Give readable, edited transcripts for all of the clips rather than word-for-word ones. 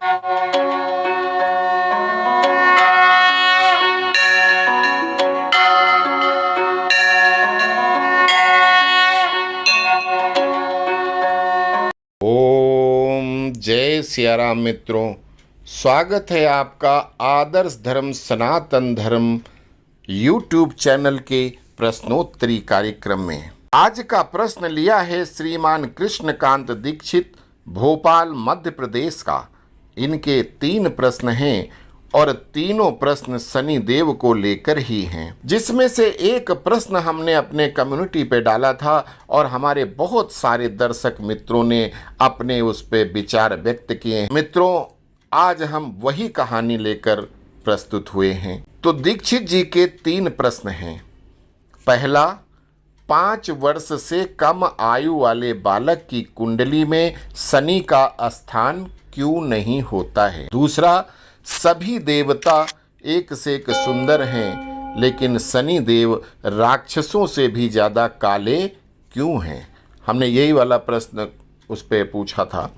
ओम जय सियाराम मित्रों, स्वागत है आपका आदर्श धर्म सनातन धर्म यूट्यूब चैनल के प्रश्नोत्तरी कार्यक्रम में। आज का प्रश्न लिया है श्रीमान कृष्णकांत दीक्षित, भोपाल मध्य प्रदेश का। इनके 3 प्रश्न हैं और तीनों प्रश्न शनि देव को लेकर ही हैं, जिसमें से एक प्रश्न हमने अपने कम्युनिटी पे डाला था और हमारे बहुत सारे दर्शक मित्रों ने अपने उस पे विचार व्यक्त किए। मित्रों, आज हम वही कहानी लेकर प्रस्तुत हुए हैं। तो दीक्षित जी के 3 प्रश्न हैं। पहला, 5 वर्ष से कम आयु वाले बालक की कुंडली में शनि का स्थान क्यों नहीं होता है। दूसरा, सभी देवता एक से एक सुंदर हैं, लेकिन शनि देव राक्षसों से भी ज़्यादा काले क्यों हैं। हमने यही वाला प्रश्न उस पर पूछा था।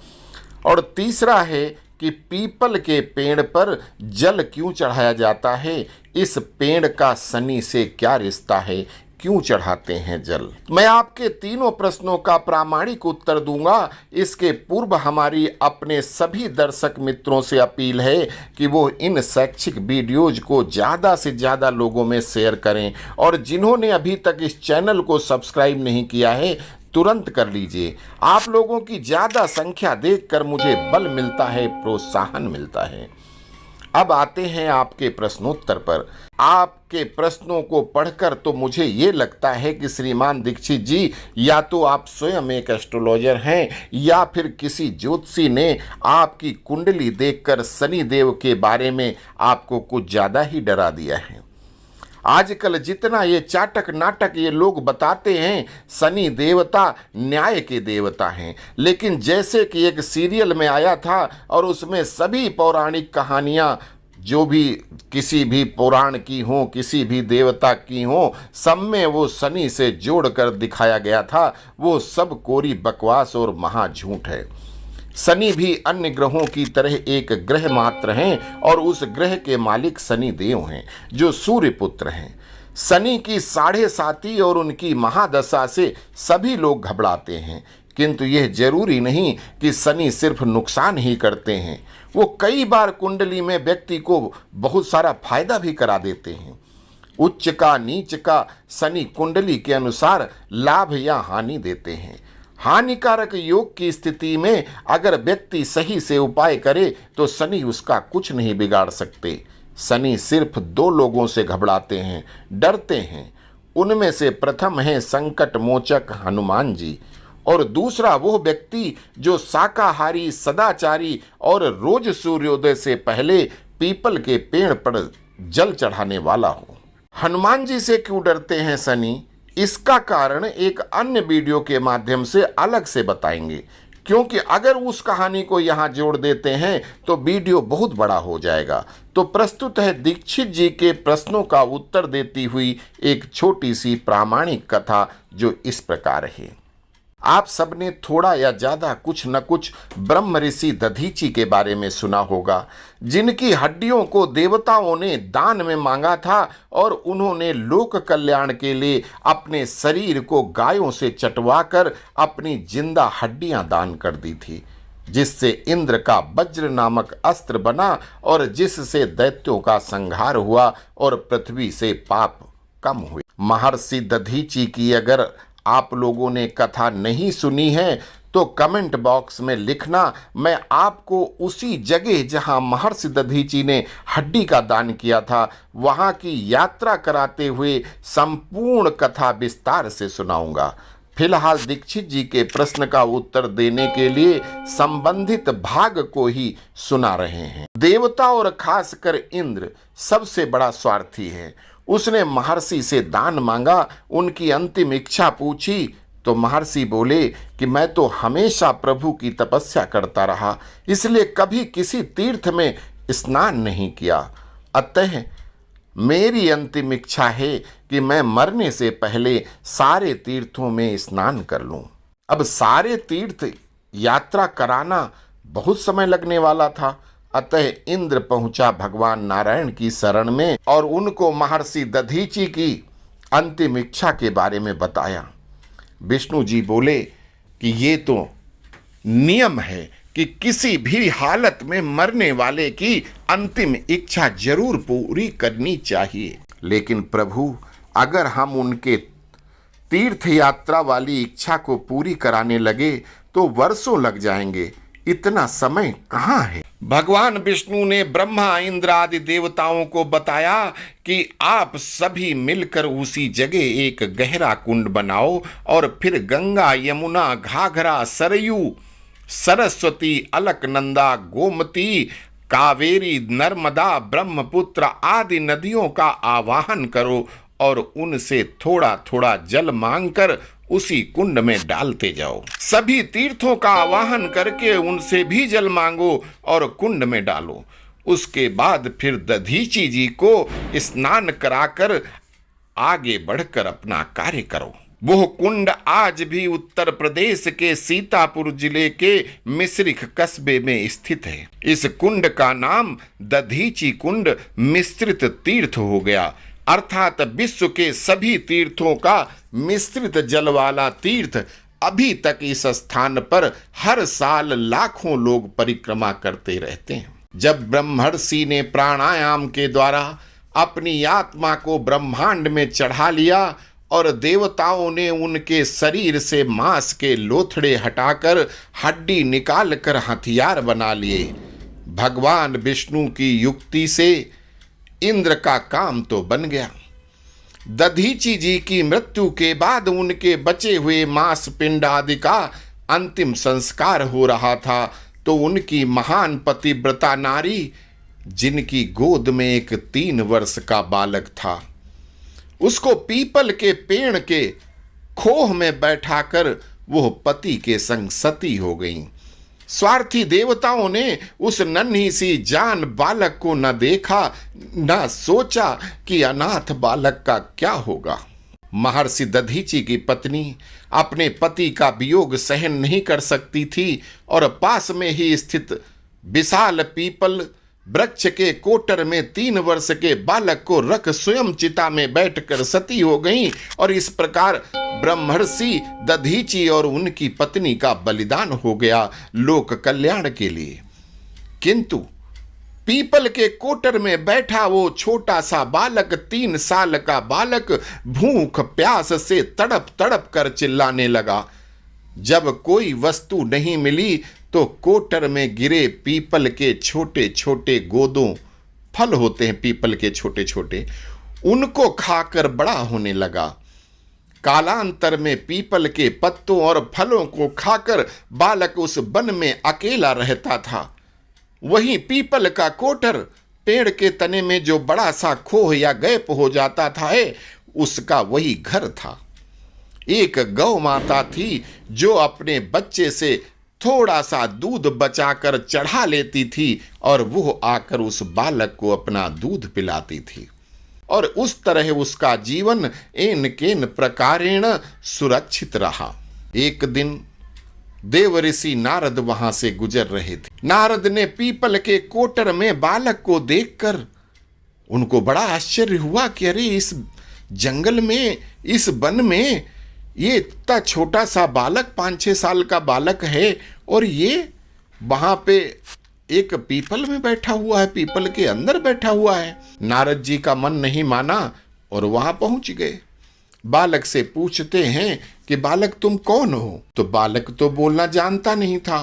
और तीसरा है कि पीपल के पेड़ पर जल क्यों चढ़ाया जाता है, इस पेड़ का शनि से क्या रिश्ता है, क्यों चढ़ाते हैं जल। मैं आपके तीनों प्रश्नों का प्रामाणिक उत्तर दूंगा। इसके पूर्व हमारी अपने सभी दर्शक मित्रों से अपील है कि वो इन शैक्षिक वीडियोज को ज़्यादा से ज़्यादा लोगों में शेयर करें, और जिन्होंने अभी तक इस चैनल को सब्सक्राइब नहीं किया है तुरंत कर लीजिए। आप लोगों की ज़्यादा संख्या देखकर मुझे बल मिलता है, प्रोत्साहन मिलता है। अब आते हैं आपके प्रश्नोत्तर पर। आपके प्रश्नों को पढ़कर तो मुझे ये लगता है कि श्रीमान दीक्षित जी या तो आप स्वयं एक एस्ट्रोलॉजर हैं या फिर किसी ज्योतिषी ने आपकी कुंडली देखकर शनि देव के बारे में आपको कुछ ज़्यादा ही डरा दिया है। आजकल जितना ये चाटक नाटक ये लोग बताते हैं, शनि देवता न्याय के देवता हैं, लेकिन जैसे कि एक सीरियल में आया था और उसमें सभी पौराणिक कहानियाँ जो भी किसी भी पुराण की हों, किसी भी देवता की हों, सब में वो शनि से जोड़कर दिखाया गया था। वो सब कोरी बकवास और महा झूठ है। शनि भी अन्य ग्रहों की तरह एक ग्रह मात्र हैं और उस ग्रह के मालिक शनि देव हैं, जो सूर्य पुत्र हैं। शनि की 7.5 और उनकी महादशा से सभी लोग घबराते हैं, किंतु यह जरूरी नहीं कि शनि सिर्फ नुकसान ही करते हैं। वो कई बार कुंडली में व्यक्ति को बहुत सारा फायदा भी करा देते हैं। उच्च का नीच का शनि कुंडली के अनुसार लाभ या हानि देते हैं। हानिकारक योग की स्थिति में अगर व्यक्ति सही से उपाय करे तो शनि उसका कुछ नहीं बिगाड़ सकते। शनि सिर्फ 2 लोगों से घबराते हैं, डरते हैं। उनमें से प्रथम है संकट मोचक हनुमान जी, और दूसरा वो व्यक्ति जो शाकाहारी, सदाचारी और रोज सूर्योदय से पहले पीपल के पेड़ पर जल चढ़ाने वाला हो। हनुमान जी से क्यों डरते हैं शनि, इसका कारण एक अन्य वीडियो के माध्यम से अलग से बताएंगे, क्योंकि अगर उस कहानी को यहाँ जोड़ देते हैं तो वीडियो बहुत बड़ा हो जाएगा। तो प्रस्तुत है दीक्षित जी के प्रश्नों का उत्तर देती हुई एक छोटी सी प्रामाणिक कथा, जो इस प्रकार है। आप सबने थोड़ा या ज़्यादा कुछ न कुछ ब्रह्म ऋषि दधीची के बारे में सुना होगा, जिनकी हड्डियों को देवताओं ने दान में मांगा था और उन्होंने लोक कल्याण के लिए अपने शरीर को गायों से चटवाकर अपनी जिंदा हड्डियां दान कर दी थी, जिससे इंद्र का वज्र नामक अस्त्र बना और जिससे दैत्यों का संहार हुआ और पृथ्वी से पाप कम हुए। महर्षि दधीची की अगर आप लोगों ने कथा नहीं सुनी है तो कमेंट बॉक्स में लिखना। मैं आपको उसी जगह जहां महर्षि दधीची ने हड्डी का दान किया था वहां की यात्रा कराते हुए संपूर्ण कथा विस्तार से सुनाऊंगा। फिलहाल दीक्षित जी के प्रश्न का उत्तर देने के लिए संबंधित भाग को ही सुना रहे हैं। देवता और खासकर इंद्र सबसे बड़ा स्वार्थी है। उसने महर्षि से दान मांगा, उनकी अंतिम इच्छा पूछी तो महर्षि बोले कि मैं तो हमेशा प्रभु की तपस्या करता रहा, इसलिए कभी किसी तीर्थ में स्नान नहीं किया। अतः मेरी अंतिम इच्छा है कि मैं मरने से पहले सारे तीर्थों में स्नान कर लूं। अब सारे तीर्थ यात्रा कराना बहुत समय लगने वाला था, अतः इंद्र पहुंचा भगवान नारायण की शरण में और उनको महर्षि दधीचि की अंतिम इच्छा के बारे में बताया। विष्णु जी बोले कि ये तो नियम है कि किसी भी हालत में मरने वाले की अंतिम इच्छा जरूर पूरी करनी चाहिए, लेकिन प्रभु अगर हम उनके तीर्थ यात्रा वाली इच्छा को पूरी कराने लगे तो वर्षों लग जाएंगे, इतना समय कहाँ है। भगवान विष्णु ने ब्रह्मा इंद्र आदि देवताओं को बताया कि आप सभी मिलकर उसी जगह एक गहरा कुंड बनाओ और फिर गंगा, यमुना, घाघरा, सरयू, सरस्वती, अलकनंदा, गोमती, कावेरी, नर्मदा, ब्रह्मपुत्र आदि नदियों का आवाहन करो और उनसे थोड़ा थोड़ा जल मांगकर उसी कुंड में डालते जाओ। सभी तीर्थों का आवाहन करके उनसे भी जल मांगो और कुंड में डालो। उसके बाद फिर दधीचि जी को स्नान कराकर आगे बढ़कर अपना कार्य करो। वह कुंड आज भी उत्तर प्रदेश के सीतापुर जिले के मिश्रिख कस्बे में स्थित है। इस कुंड का नाम दधीचि कुंड मिश्रित तीर्थ हो गया, अर्थात विश्व के सभी तीर्थों का मिश्रित जल वाला तीर्थ। अभी तक इस स्थान पर हर साल लाखों लोग परिक्रमा करते रहते हैं। जब ब्रह्मर्षि ने प्राणायाम के द्वारा अपनी आत्मा को ब्रह्मांड में चढ़ा लिया और देवताओं ने उनके शरीर से मांस के लोथड़े हटाकर हड्डी निकालकर हथियार बना लिए, भगवान विष्णु की युक्ति से इंद्र का काम तो बन गया। दधीचि जी की मृत्यु के बाद उनके बचे हुए मांस पिंड आदि का अंतिम संस्कार हो रहा था, तो उनकी महान पतिव्रता नारी, जिनकी गोद में एक 3 वर्ष का बालक था, उसको पीपल के पेड़ के खोह में बैठाकर वो पति के संग सती हो गईं। स्वार्थी देवताओं ने उस नन्ही सी जान बालक को न देखा, न सोचा कि अनाथ बालक का क्या होगा। महर्षि दधीचि की पत्नी अपने पति का वियोग सहन नहीं कर सकती थी और पास में ही स्थित विशाल पीपल वृक्ष के कोटर में 3 वर्ष के बालक को रख स्वयं चिता में बैठकर सती हो गईं और इस प्रकार ब्रह्मर्षि दधीचि और उनकी पत्नी का बलिदान हो गया लोक कल्याण के लिए। किंतु पीपल के कोटर में बैठा वो छोटा सा बालक, 3 साल का बालक, भूख प्यास से तड़प तड़प कर चिल्लाने लगा। जब कोई वस्तु नहीं मिली तो कोटर में गिरे पीपल के छोटे छोटे गोदों, फल होते हैं पीपल के छोटे छोटे, उनको खाकर बड़ा होने लगा। कालांतर में पीपल के पत्तों और फलों को खाकर बालक उस वन में अकेला रहता था। वहीं पीपल का कोटर, पेड़ के तने में जो बड़ा सा खोह या गैप हो जाता था, उसका वही घर था। एक गौ माता थी जो अपने बच्चे से थोड़ा सा दूध बचाकर चढ़ा लेती थी और वो आकर उस बालक को अपना दूध पिलाती थी और उस तरह उसका जीवन एन केन प्रकारेण सुरक्षित रहा। एक दिन देव ऋषि नारद वहां से गुजर रहे थे। नारद ने पीपल के कोटर में बालक को देखकर उनको बड़ा आश्चर्य हुआ कि अरे इस जंगल में, इस वन में ये इतना छोटा सा बालक, 5-6 साल का बालक है और ये वहां पे एक पीपल में बैठा हुआ है, पीपल के अंदर बैठा हुआ है। नारद जी का मन नहीं माना और वहां पहुंच गए। बालक से पूछते हैं कि बालक तुम कौन हो? तो बालक तो बोलना जानता नहीं था।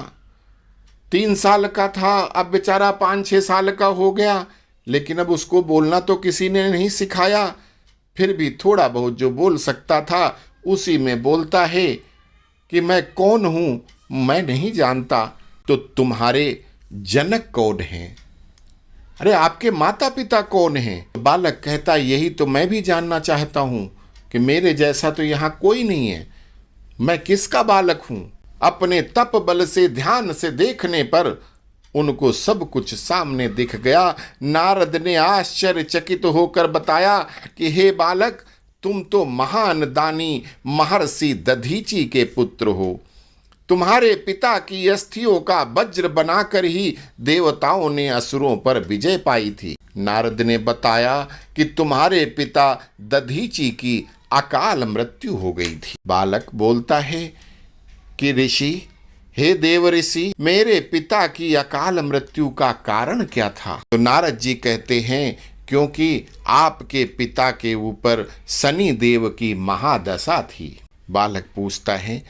3 साल का था, अब बेचारा 5-6 साल का हो गया, लेकिन अब उसको बोलना तो किसी ने नहीं सिखाया। फिर भी थोड़ा बहुत जो बोल सकता था उसी में बोलता है कि मैं कौन हूं, मैं नहीं जानता। तो तुम्हारे जनक कौन हैं? अरे आपके माता पिता कौन हैं? बालक कहता यही तो मैं भी जानना चाहता हूं कि मेरे जैसा तो यहां कोई नहीं है, मैं किसका बालक हूं? अपने तप बल से ध्यान से देखने पर उनको सब कुछ सामने दिख गया। नारद ने आश्चर्यचकित होकर बताया कि हे बालक, तुम तो महान दानी महर्षि दधीचि के पुत्र हो। तुम्हारे पिता की अस्थियों का वज्र बनाकर ही देवताओं ने असुरों पर विजय पाई थी। नारद ने बताया कि तुम्हारे पिता दधीचि की अकाल मृत्यु हो गई थी। बालक बोलता है कि ऋषि, हे देव ऋषि, मेरे पिता की अकाल मृत्यु का कारण क्या था? तो नारद जी कहते हैं, क्योंकि आपके पिता के ऊपर शनि देव की महादशा थी। बालक पूछता है,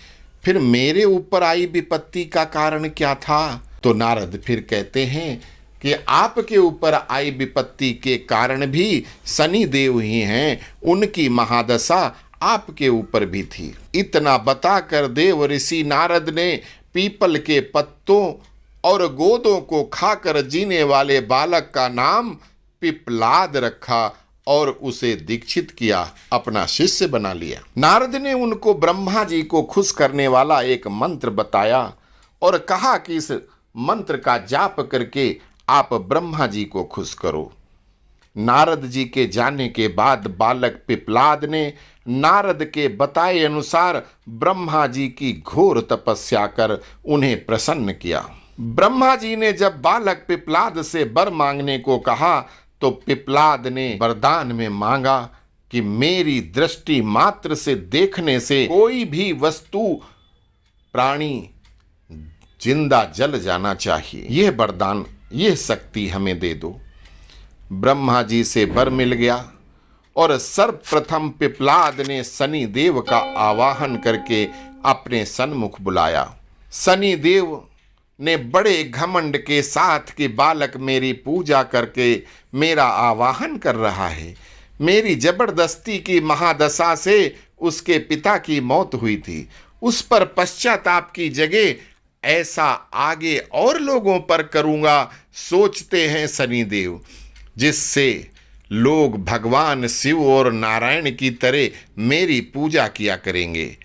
फिर मेरे ऊपर आई विपत्ति का कारण क्या था? तो नारद फिर कहते हैं कि आपके ऊपर आई विपत्ति के कारण भी शनि देव ही हैं, उनकी महादशा आपके ऊपर भी थी। इतना बताकर देव ऋषि नारद ने पीपल के पत्तों और गोदों को खाकर जीने वाले बालक का नाम पिपलाद रखा और उसे दीक्षित किया, अपना शिष्य बना लिया। नारद ने उनको ब्रह्मा जी को खुश करने वाला एक मंत्र बताया और कहा कि इस मंत्र का जाप करके आप ब्रह्मा जी को खुश करो। नारद जी के जाने के बाद बालक पिपलाद ने नारद के बताए अनुसार ब्रह्मा जी की घोर तपस्या कर उन्हें प्रसन्न किया। ब्रह्मा जी ने जब बालक पिपलाद से वर मांगने को कहा तो पिपलाद ने वरदान में मांगा कि मेरी दृष्टि मात्र से देखने से कोई भी वस्तु प्राणी जिंदा जल जाना चाहिए। यह वरदान, यह शक्ति हमें दे दो। ब्रह्मा जी से वर मिल गया और सर्वप्रथम पिपलाद ने शनि देव का आवाहन करके अपने सन्मुख बुलाया। शनि देव ने बड़े घमंड के साथ कि बालक मेरी पूजा करके मेरा आवाहन कर रहा है, मेरी जबरदस्ती की महादशा से उसके पिता की मौत हुई थी, उस पर पश्चाताप की जगह ऐसा आगे और लोगों पर करूंगा, सोचते हैं शनिदेव, जिससे लोग भगवान शिव और नारायण की तरह मेरी पूजा किया करेंगे।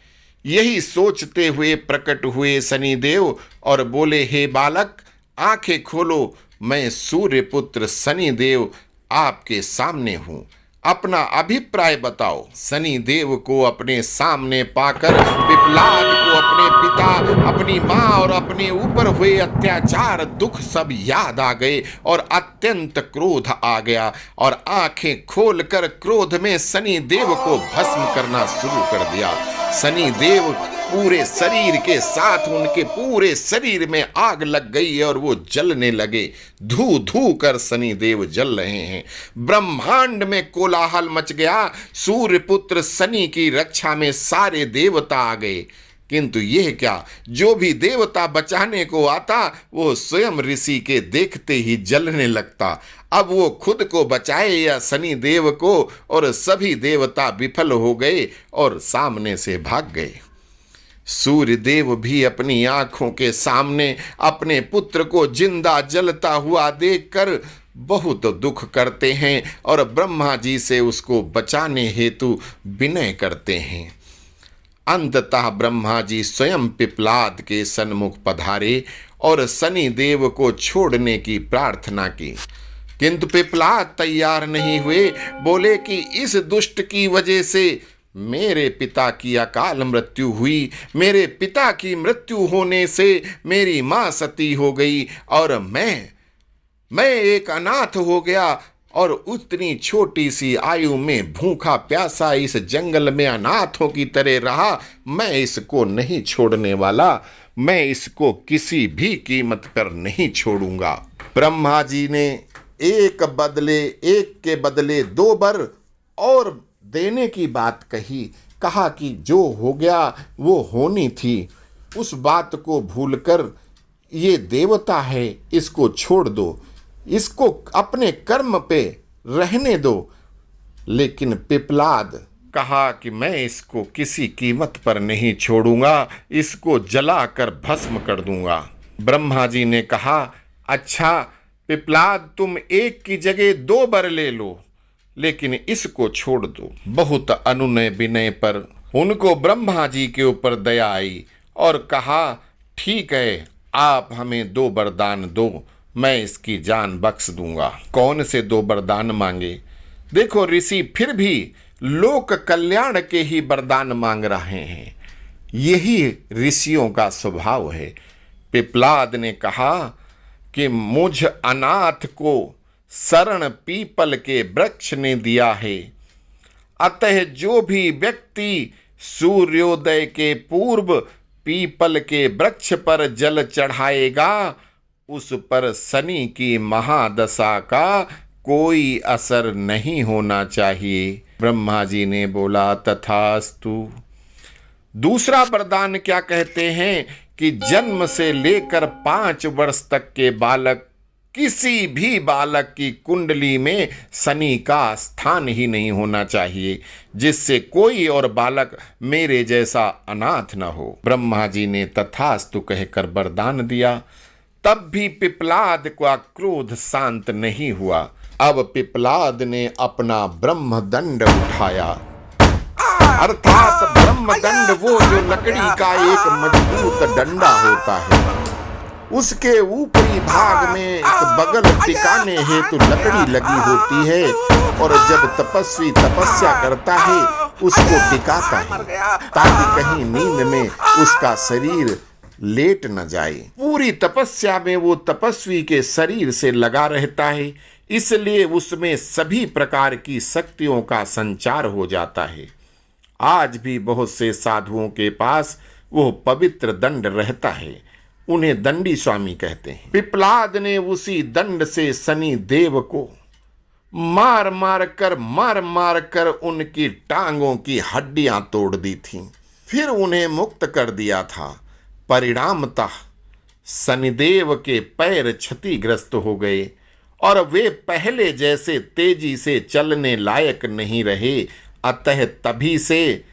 यही सोचते हुए प्रकट हुए शनिदेव और बोले, हे बालक, आंखें खोलो, मैं सूर्यपुत्र शनिदेव आपके सामने हूं, अपना अभिप्राय बताओ। शनिदेव को अपने सामने पाकर पिपलाद को अपने पिता, अपनी माँ और अपने ऊपर हुए अत्याचार, दुख सब याद आ गए और अत्यंत क्रोध आ गया और आंखें खोलकर क्रोध में शनिदेव को भस्म करना शुरू कर दिया। शनिदेव पूरे शरीर के साथ उनके पूरे शरीर में आग लग गई और वो जलने लगे। धू धू कर शनिदेव जल रहे हैं। ब्रह्मांड में कोलाहल मच गया। सूर्यपुत्र शनि की रक्षा में सारे देवता आ गए, किंतु यह क्या, जो भी देवता बचाने को आता वो स्वयं ऋषि के देखते ही जलने लगता। अब वो खुद को बचाए या शनि देव को, और सभी देवता विफल हो गए और सामने से भाग गए। सूर्य देव भी अपनी आंखों के सामने अपने पुत्र को जिंदा जलता हुआ देखकर बहुत दुख करते हैं और ब्रह्मा जी से उसको बचाने हेतु विनय करते हैं। अंततः ब्रह्मा जी स्वयं पिपलाद के सन्मुख पधारे और शनि देव को छोड़ने की प्रार्थना की, किंतु पिपलाद तैयार नहीं हुए। बोले कि इस दुष्ट की वजह से मेरे पिता की अकाल मृत्यु हुई, मेरे पिता की मृत्यु होने से मेरी माँ सती हो गई और मैं एक अनाथ हो गया और उतनी छोटी सी आयु में भूखा प्यासा इस जंगल में अनाथों की तरह रहा। मैं इसको नहीं छोड़ने वाला, मैं इसको किसी भी कीमत पर नहीं छोड़ूंगा। ब्रह्मा जी ने एक के बदले 2 वर और देने की बात कही। कहा कि जो हो गया वो होनी थी, उस बात को भूलकर ये देवता है, इसको छोड़ दो, इसको अपने कर्म पे रहने दो। लेकिन पिपलाद कहा कि मैं इसको किसी कीमत पर नहीं छोड़ूंगा, इसको जलाकर भस्म कर दूंगा। ब्रह्मा जी ने कहा, अच्छा पिपलाद, तुम एक की जगह 2 वर ले लो, लेकिन इसको छोड़ दो। बहुत अनुनय विनय पर उनको ब्रह्मा जी के ऊपर दया आई और कहा, ठीक है, आप हमें 2 वरदान दो, मैं इसकी जान बख्श दूंगा। कौन से 2 वरदान मांगे? देखो, ऋषि फिर भी लोक कल्याण के ही वरदान मांग रहे हैं। यही ऋषियों का स्वभाव है। पिप्लाद ने कहा कि मुझ अनाथ को शरण पीपल के वृक्ष ने दिया है, अतः जो भी व्यक्ति सूर्योदय के पूर्व पीपल के वृक्ष पर जल चढ़ाएगा उस पर शनि की महादशा का कोई असर नहीं होना चाहिए। ब्रह्मा जी ने बोला तथास्तु। दूसरा वरदान क्या कहते हैं कि जन्म से लेकर 5 वर्ष तक के बालक, किसी भी बालक की कुंडली में शनि का स्थान ही नहीं होना चाहिए, जिससे कोई और बालक मेरे जैसा अनाथ न हो। ब्रह्मा जी ने तथास्तु कहकर वरदान दिया। तब भी पिप्लाद का क्रोध शांत नहीं हुआ। अब पिप्लाद ने अपना ब्रह्मदंड उठाया, अर्थात ब्रह्मदंड वो जो लकड़ी का एक मजबूत डंडा होता है, उसके ऊपरी भाग में एक बगल टिकाने हेतु लकड़ी लगी होती है, और जब तपस्वी तपस्या करता है उसको टिकाता है ताकि कहीं नींद में उसका शरीर लेट न जाए। पूरी तपस्या में वो तपस्वी के शरीर से लगा रहता है, इसलिए उसमें सभी प्रकार की शक्तियों का संचार हो जाता है। आज भी बहुत से साधुओं के पास वो पवित्र दंड रहता है, उन्हें दंडी स्वामी कहते हैं। पिप्लाद ने उसी दंड से शनि देव को मार मार कर उनकी टांगों की हड्डियां तोड़ दी थीं, फिर उन्हें मुक्त कर दिया था। परिणामतः शनिदेव के पैर क्षतिग्रस्त हो गए और वे पहले जैसे तेजी से चलने लायक नहीं रहे। अतः तभी से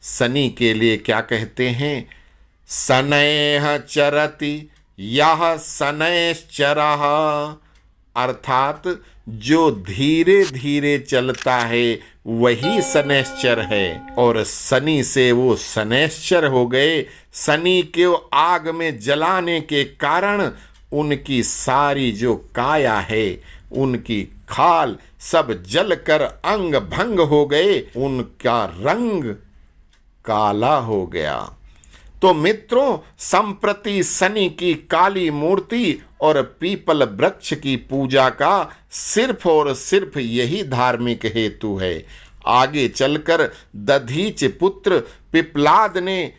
शनि के लिए क्या कहते हैं, शनैः चरति यः शनैश्चरः, अर्थात जो धीरे धीरे चलता है वही शनैश्चर है, और शनि से वो शनैश्चर हो गए। शनि के आग में जलाने के कारण उनकी सारी जो काया है, उनकी खाल सब जलकर अंग भंग हो गए, उनका रंग काला हो गया। तो मित्रों, संप्रति शनि की काली मूर्ति और पीपल वृक्ष की पूजा का सिर्फ और सिर्फ यही धार्मिक हेतु है। आगे चलकर दधीच पुत्र पिप्लाद ने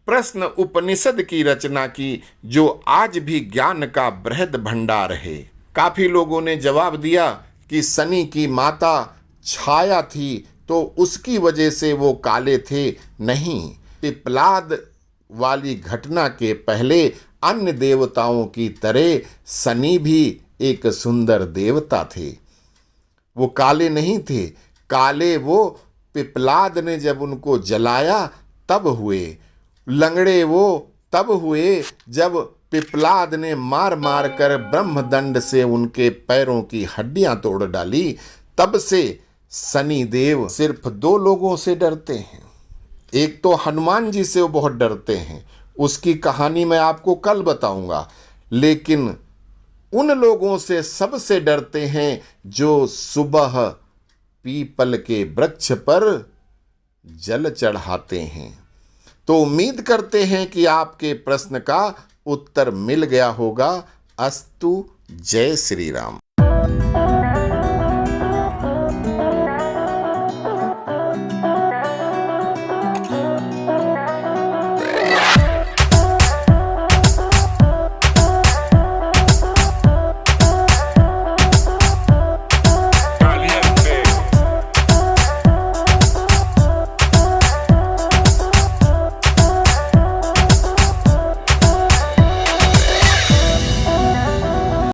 प्रश्न उपनिषद की रचना की, जो आज भी ज्ञान का बृहद भंडार है। काफी लोगों ने जवाब दिया कि शनि की माता छाया थी तो उसकी वजह से वो काले थे। नहीं, पिप्लाद वाली घटना के पहले अन्य देवताओं की तरह शनि भी एक सुंदर देवता थे। वो काले नहीं थे, काले वो पिप्लाद ने जब उनको जलाया तब हुए। लंगड़े वो तब हुए जब पिप्लाद ने मार मार कर ब्रह्मदंड से उनके पैरों की हड्डियां तोड़ डाली। तब से शनि देव सिर्फ 2 लोगों से डरते हैं। एक तो हनुमान जी से वो बहुत डरते हैं, उसकी कहानी मैं आपको कल बताऊंगा। लेकिन उन लोगों से सबसे डरते हैं जो सुबह पीपल के वृक्ष पर जल चढ़ाते हैं। तो उम्मीद करते हैं कि आपके प्रश्न का उत्तर मिल गया होगा। अस्तु। जय श्री राम।